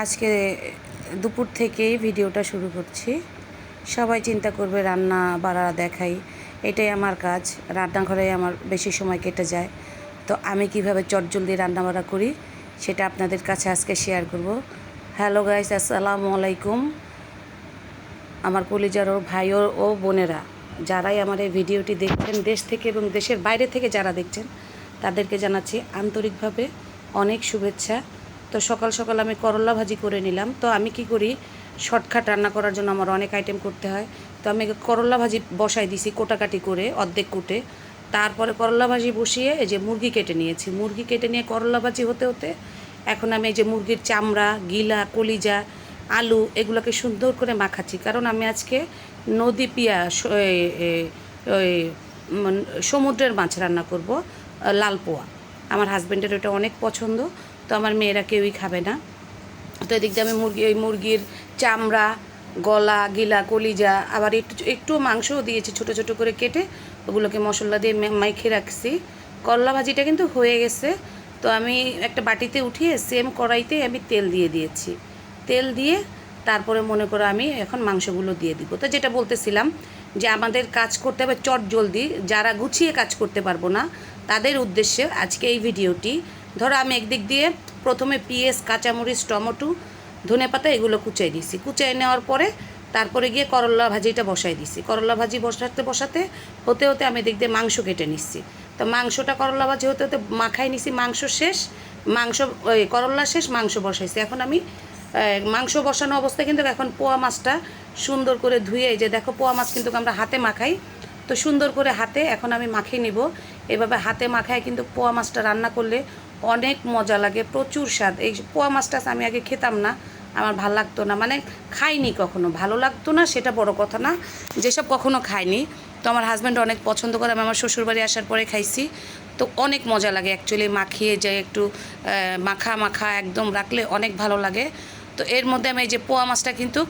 আজকে দুপুর থেকেই ভিডিওটা শুরু করছি। সবাই চিন্তা করবে রান্না বাড়া দেখাই, এটাই আমার কাজ। রান্নাঘরে আমার বেশি সময় কেটে যায়, তো আমি কিভাবে চটজলদি রান্না বাড়া করি সেটা আপনাদের কাছে আজকে শেয়ার করব। হ্যালো গাইস, আসসালামু আলাইকুম। আমার কলিজার ভাই ও বোনেরা, যারাই আমার এই ভিডিওটি দেখছেন, দেশ থেকে এবং দেশের বাইরে থেকে যারা দেখছেন, তাদেরকে জানাচ্ছি আন্তরিকভাবে অনেক শুভেচ্ছা। তো সকাল সকাল আমি করলা ভাজি করে নিলাম। তো আমি কি করি, শর্টকাট রান্না করার জন্য আমার অনেক আইটেম করতে হয়। তো আমি করলা ভাজি বসাই দিছি কোটাকাটি করে, অর্ধেক কুটে। তারপরে করলা ভাজি বসিয়ে এই যে মুরগি কেটে নিয়েছি। মুরগি কেটে নিয়ে করলা ভাজি হতে হতে এখন আমি এই যে মুরগির চামড়া, গিলা, কলিজা, আলু এগুলোকে সুন্দর করে মাখাচ্ছি। কারণ আমি আজকে নদী পিয়া ওই সমুদ্রের মাছ রান্না করব, লাল পোয়া। আমার হাজব্যান্ডের ওটা অনেক পছন্দ, তো আমার মেয়েরা কেউই খাবে না। তো এদিক দিয়ে আমি মুরগির চামড়া, গলা, গিলা, কলিজা, আবার একটু মাংসও দিয়েছি ছোটো ছোটো করে কেটে, ওগুলোকে মশলা দিয়ে মাইখে রাখছি। করলা ভাজিটা কিন্তু হয়ে গেছে। তো আমি একটা বাটিতে উঠিয়ে সেম কড়াইতে আমি তেল দিয়ে দিয়েছি। তেল দিয়ে তারপরে মনে করো আমি এখন মাংসগুলো দিয়ে দিব। তো যেটা বলতেছিলাম যে আমাদের কাজ করতে হবে চট জলদি, যারা গুছিয়ে কাজ করতে পারবো না তাদের উদ্দেশ্যে আজকে এই ভিডিওটি। ধরো আমি একদিক দিয়ে প্রথমে পেঁয়াজ, কাঁচামরিচ, টমেটো, ধনেপাতা এগুলো কুচাই দিছি। কুচাই নেওয়ার পরে তারপরে গিয়ে করলা ভাজিটা বসাই দিছি। করলা ভাজি বসাতে হতে হতে আমি এদিক দিয়ে মাংস কেটে নিচ্ছি। তো মাংসটা করলা ভাজি হতে হতে মাখাই নিছি। মাংস শেষ, করলা শেষ, মাংস বসাইছি। এখন আমি মাংস বসানো অবস্থায় কিন্তু এখন পোয়া মাছটা সুন্দর করে ধুয়ে, এই যে দেখো পোয়া মাছ কিন্তু আমরা হাতে মাখাই, তো সুন্দর করে হাতে এখন আমি মাখিয়ে নিব। এভাবে হাতে মাখায় কিন্তু পোয়া মাছটা রান্না করলে অনেক মজা লাগে, প্রচুর স্বাদ। এই পোয়া মাছটা আমি আগে খেতাম না, আমার ভালো লাগতো না, মানে খাইনি কখনো, ভালো লাগতো না সেটা বড় কথা না, যেসব কখনো খাইনি। তো আমার হাজব্যান্ড অনেক পছন্দ করে, আমি আমার শ্বশুরবাড়ি আসার পরে খাইছি। তো অনেক মজা লাগে অ্যাকচুয়ালি, মাখিয়ে যায় একটু মাখা একদম রাখলে অনেক ভালো লাগে। তো এর মধ্যে আমি এই যে পোয়া মাছটা কিন্তু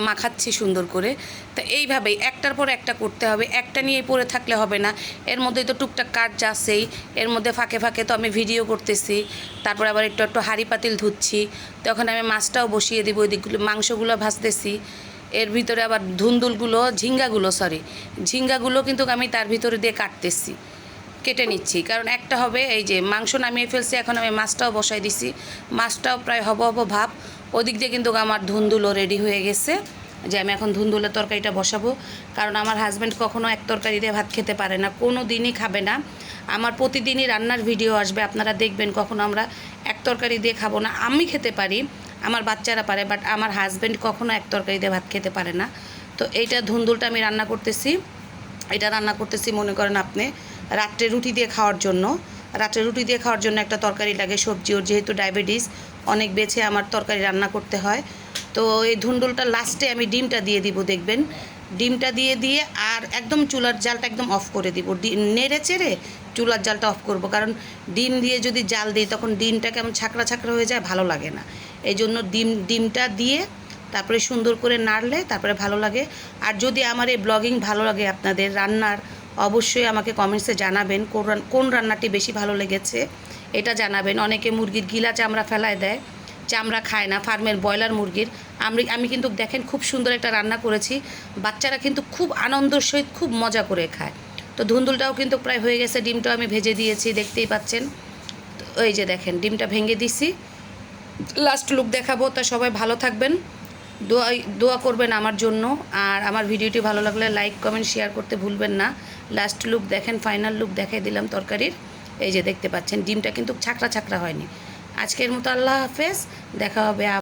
মাখাচ্ছি সুন্দর করে। তো এইভাবেই একটার পর একটা করতে হবে, একটা নিয়ে পড়ে থাকলে হবে না। এর মধ্যেই তো টুকটাক কাজ যাচ্ছেই, এর মধ্যে ফাঁকে ফাঁকে তো আমি ভিডিও করতেছি, তারপরে আবার একটু হাঁড়ি পাতিল ধুচ্ছি। তখন আমি মাছটাও বসিয়ে দিব, ওই দিকগুলো মাংসগুলো ভাজতেছি। এর ভিতরে আবার ঝিঙ্গাগুলো কিন্তু আমি তার ভিতরে দিয়ে কেটে নিচ্ছি, কারণ একটা হবে। এই যে মাংস নামিয়ে ফেলছি, এখন আমি মাছটাও বসাই দিছি। মাছটাও প্রায় হব ভাব। ওদিক দিয়ে কিন্তু আমার ধুন্দুলও রেডি হয়ে গেছে, যে আমি এখন ধুন্দুলের তরকারিটা বসাবো। কারণ আমার হাজব্যান্ড কখনো এক তরকারি দিয়ে ভাত খেতে পারে না, কোনো দিনই খাবে না। আমার প্রতিদিনই রান্নার ভিডিও আসবে, আপনারা দেখবেন। কখনো আমরা এক তরকারি দিয়ে খাবো না। আমি খেতে পারি, আমার বাচ্চারা পারে, বাট আমার হাজব্যান্ড কখনো এক তরকারি দিয়ে ভাত খেতে পারে না। তো এইটা ধুন্দুলটা আমি রান্না করতেছি। এটা রান্না করতেছি মনে করেন আপনি রাত্রে রুটি দিয়ে খাওয়ার জন্য একটা তরকারি লাগে, সবজি। ওর যেহেতু ডায়াবেটিস, অনেক বেছে আমার তরকারি রান্না করতে হয়। তো এই ধুন্দুলটা লাস্টে আমি ডিমটা দিয়ে দিব, দেখবেন। ডিমটা দিয়ে আর একদম চুলার জালটা একদম অফ করে দিব, নেড়ে চেড়ে চুলার জালটা অফ করব। কারণ ডিম দিয়ে যদি জাল দিই তখন ডিমটা কেমন ছাকড়া ছাকড়া হয়ে যায়, ভালো লাগে না। এই জন্য ডিমটা দিয়ে তারপরে সুন্দর করে নাড়লে তারপরে ভালো লাগে। আর যদি আমার এই ব্লগিং ভালো লাগে আপনাদের রান্নার, অবশ্যই আমাকে কমেন্টসে জানাবেন কোন রান্নাটি বেশি ভালো লেগেছে, এটা জানাবেন। অনেকে মুরগির গিলা চামড়া ফেলায় দেয়, চামড়া খায় না, ফার্মের ব্রয়লার মুরগির। আমি কিন্তু দেখেন খুব সুন্দর একটা রান্না করেছি, বাচ্চারা কিন্তু খুব আনন্দের সহিত খুব মজা করে খায়। তো ধুন্দুলটাও কিন্তু প্রায় হয়ে গেছে, ডিমটাও আমি ভেজে দিয়েছি, দেখতেই পাচ্ছেন। ওই যে দেখেন ডিমটা ভেঙে দিছি, লাস্ট লুক দেখাবো। তা সবাই ভালো থাকবেন, দোয়া করবেন আমার জন্য। আর আমার ভিডিওটি ভালো লাগলে লাইক, কমেন্ট, শেয়ার করতে ভুলবেন না। লাস্ট লুক দেখেন, ফাইনাল লুক দেখাই দিলাম তরকারির। এই যে দেখতে পাচ্ছেন ডিমটা কিন্তু ছাকড়া ছাকড়া হয়নি। আজকের মতো আল্লাহ হাফেজ, দেখা হবে।